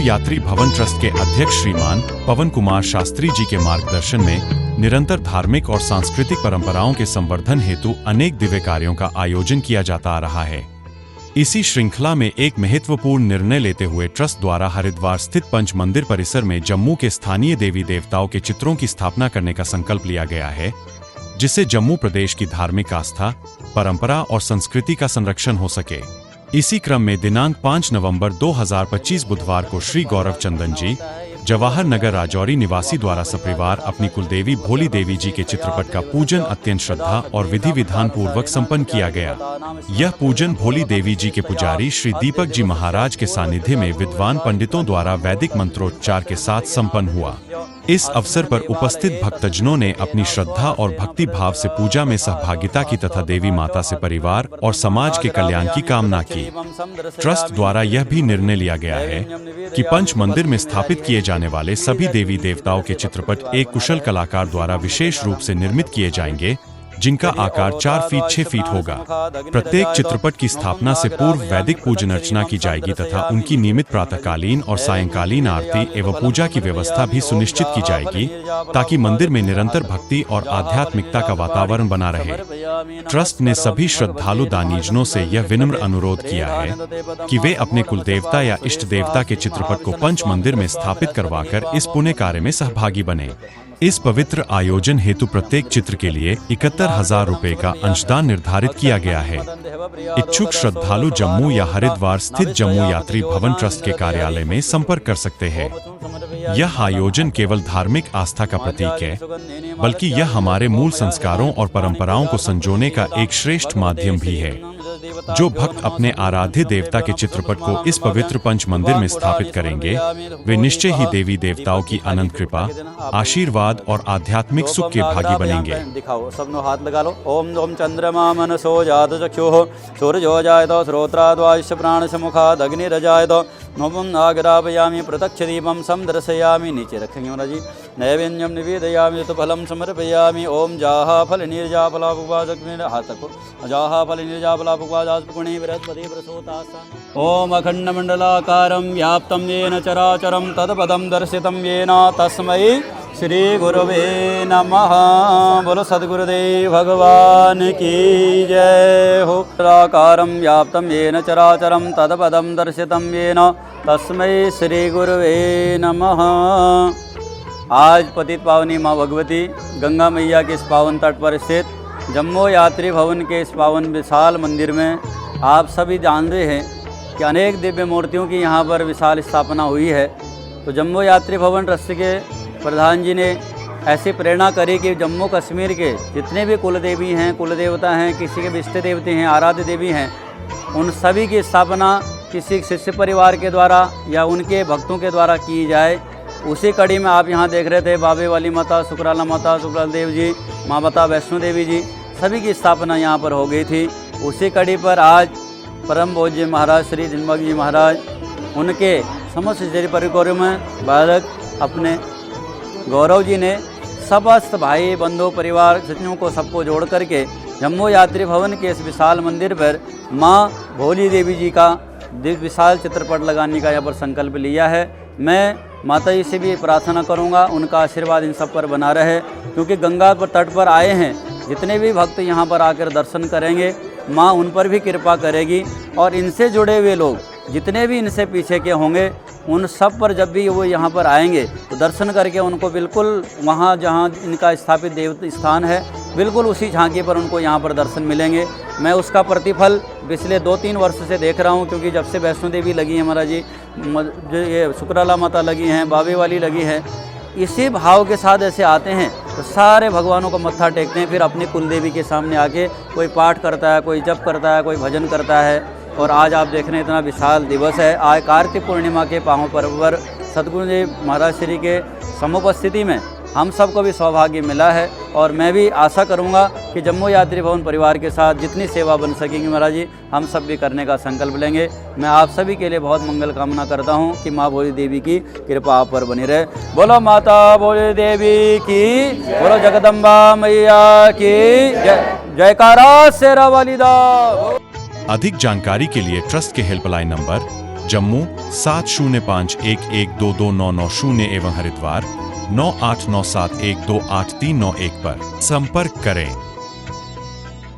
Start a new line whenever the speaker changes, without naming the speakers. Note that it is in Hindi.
यात्री भवन ट्रस्ट के अध्यक्ष श्रीमान पवन कुमार शास्त्री जी के मार्गदर्शन में निरंतर धार्मिक और सांस्कृतिक परंपराओं के संवर्धन हेतु अनेक दिव्य कार्यों का आयोजन किया जाता आ रहा है। इसी श्रृंखला में एक महत्वपूर्ण निर्णय लेते हुए ट्रस्ट द्वारा हरिद्वार स्थित पंच मंदिर परिसर में जम्मू के स्थानीय देवी देवताओं के चित्रों की स्थापना करने का संकल्प लिया गया है, जिससे जम्मू प्रदेश की धार्मिक आस्था, परंपरा और संस्कृति का संरक्षण हो सके। इसी क्रम में दिनांक 5 नवंबर 2025 बुधवार को श्री गौरव चंदन जी, जवाहर नगर राजौरी निवासी द्वारा सपरिवार अपनी कुलदेवी भोली देवी जी के चित्रपट का पूजन अत्यंत श्रद्धा और विधि विधान पूर्वक संपन्न किया गया। यह पूजन भोली देवी जी के पुजारी श्री दीपक जी महाराज के सानिध्य में विद्वान पंडितों द्वारा वैदिक मंत्रोच्चार के साथ संपन्न हुआ। इस अवसर पर उपस्थित भक्तजनों ने अपनी श्रद्धा और भक्ति भाव से पूजा में सहभागिता की तथा देवी माता से परिवार और समाज के कल्याण की कामना की। ट्रस्ट द्वारा यह भी निर्णय लिया गया है कि पंच मंदिर में स्थापित किए जाने वाले सभी देवी देवताओं के चित्रपट एक कुशल कलाकार द्वारा विशेष रूप से निर्मित किए जाएंगे, जिनका आकार 4 फीट 6 फीट होगा। प्रत्येक चित्रपट की स्थापना से पूर्व वैदिक पूजन अर्चना की जाएगी तथा उनकी नियमित प्रातःकालीन और सायंकालीन आरती एवं पूजा की व्यवस्था भी सुनिश्चित की जाएगी, ताकि मंदिर में निरंतर भक्ति और आध्यात्मिकता का वातावरण बना रहे। ट्रस्ट ने सभी श्रद्धालु दानीजनों से यह विनम्र अनुरोध किया है कि वे अपने कुलदेवता या इष्ट देवता के चित्रपट को पंच मंदिर में स्थापित करवाकर इस पुण्य कार्य में सहभागी बने। इस पवित्र आयोजन हेतु प्रत्येक चित्र के लिए 71,000 रुपए का अंशदान निर्धारित किया गया है। इच्छुक श्रद्धालु जम्मू या हरिद्वार स्थित जम्मू यात्री भवन ट्रस्ट के कार्यालय में संपर्क कर सकते हैं। यह आयोजन केवल धार्मिक आस्था का प्रतीक है, बल्कि यह हमारे मूल संस्कारों और परंपराओं को संजोने का एक श्रेष्ठ माध्यम भी है। जो भक्त अपने आराध्य देवता के चित्रपट को इस पवित्र पंच मंदिर में स्थापित करेंगे, वे निश्चय ही देवी देवताओं की अनंत कृपा, आशीर्वाद और आध्यात्मिक सुख के भागी बनेंगे।
दिखाओ, सबनो हाथ लगा लो। ओम ओम चंद्रमा मनसो जात चक्षुः सूर्यो जायतो श्रोत्राद्वायुष्य प्राणस्य मुखाद् अग्निरजायतो नवं नागरापयामि प्रत्यक्ष दीपं समदर्शयामि। नीचे रखेंगे महाराज जी। नैवेद्यं निवेदयामि तो फलं समर्पयामि। ओम जाहा फल निर्जाफलापुवादग्निर हाथ रखो। जाहा फल निर्जाफलापुवादास्पुकुणे बृहस्पति प्रसूतास्तान्। ओम अखंडमंडलाकारं व्याप्तं येन चराचरं तत्पदं दर्शितं येन तस्मै श्री गुरुवे नमः। बोलो सद्गुरुदेव भगवान की जय हो। आकारं व्याप्तं येन चराचरं तत्पदं दर्शितं येन तस्मै श्री गुरुवे नमः। आज पतित पावनी माँ भगवती गंगा मैया के इस पावन तट पर स्थित जम्मू यात्री भवन के इस पावन विशाल मंदिर में आप सभी जान रहे हैं कि अनेक दिव्य मूर्तियों की यहाँ पर विशाल स्थापना हुई है। तो जम्मू यात्री भवन ट्रस्ट के प्रधान जी ने ऐसी प्रेरणा करी कि जम्मू कश्मीर के जितने भी कुल देवी हैं, कुल देवता हैं, किसी के भी इष्ट देवते हैं, आराध्य देवी हैं, उन सभी की स्थापना किसी शिष्य परिवार के द्वारा या उनके भक्तों के द्वारा की जाए। उसी कड़ी में आप यहाँ देख रहे थे बाबे वाली माता, सुकराला माता, सुकराल देव जी, माँ माता वैष्णो देवी जी, सभी की स्थापना यहाँ पर हो गई थी। उसी कड़ी पर आज परम पूज्य महाराज श्री दिनभग जी महाराज, उनके समस्त शरीर परिवार में बालक अपने गौरव जी ने समस्त भाई बंधु परिवार सज्जनों को सबको जोड़ करके जम्मू यात्री भवन के इस विशाल मंदिर पर माँ भोली देवी जी का विशाल चित्रपट लगाने का यहाँ पर संकल्प लिया है। मैं माता जी से भी प्रार्थना करूँगा उनका आशीर्वाद इन सब पर बना रहे, क्योंकि गंगा पर तट पर आए हैं, जितने भी भक्त यहाँ पर आकर दर्शन करेंगे माँ उन पर भी कृपा करेगी, और इनसे जुड़े हुए लोग जितने भी इनसे पीछे के होंगे उन सब पर जब भी वो यहाँ पर आएंगे तो दर्शन करके उनको बिल्कुल वहाँ जहाँ इनका स्थापित देव स्थान है बिल्कुल उसी झांकी पर उनको यहाँ पर दर्शन मिलेंगे। मैं उसका प्रतिफल पिछले 2-3 वर्ष से देख रहा हूँ, क्योंकि जब से वैष्णो देवी लगी है महाराज जी, जो ये शुक्राला माता लगी हैं, बाबे वाली लगी है, इसी भाव के साथ ऐसे आते हैं तो सारे भगवानों को मत्था टेकते हैं। फिर अपनी कुल देवी के सामने आके कोई पाठ करता है, कोई जप करता है, कोई भजन करता है। और आज आप देख रहे हैं इतना विशाल दिवस है। आज कार्तिक पूर्णिमा के पावन पर्व पर सद्गुरु जी महाराज श्री के समुपस्थिति में हम सबको भी सौभाग्य मिला है, और मैं भी आशा करूंगा कि जम्मू यात्री भवन परिवार के साथ जितनी सेवा बन सकेंगी महाराज जी, हम सब भी करने का संकल्प लेंगे। मैं आप सभी के लिए बहुत मंगल कामना करता हूं कि माँ भोली देवी की कृपा आप पर बनी रहे। बोलो माता भोली देवी की, बोलो जगदम्बा मैया की जय। जयकारा शेरा वाली दा।
अधिक जानकारी के लिए ट्रस्ट के हेल्पलाइन नंबर जम्मू 7051122990 एवं हरिद्वार 9897128391 पर संपर्क करें।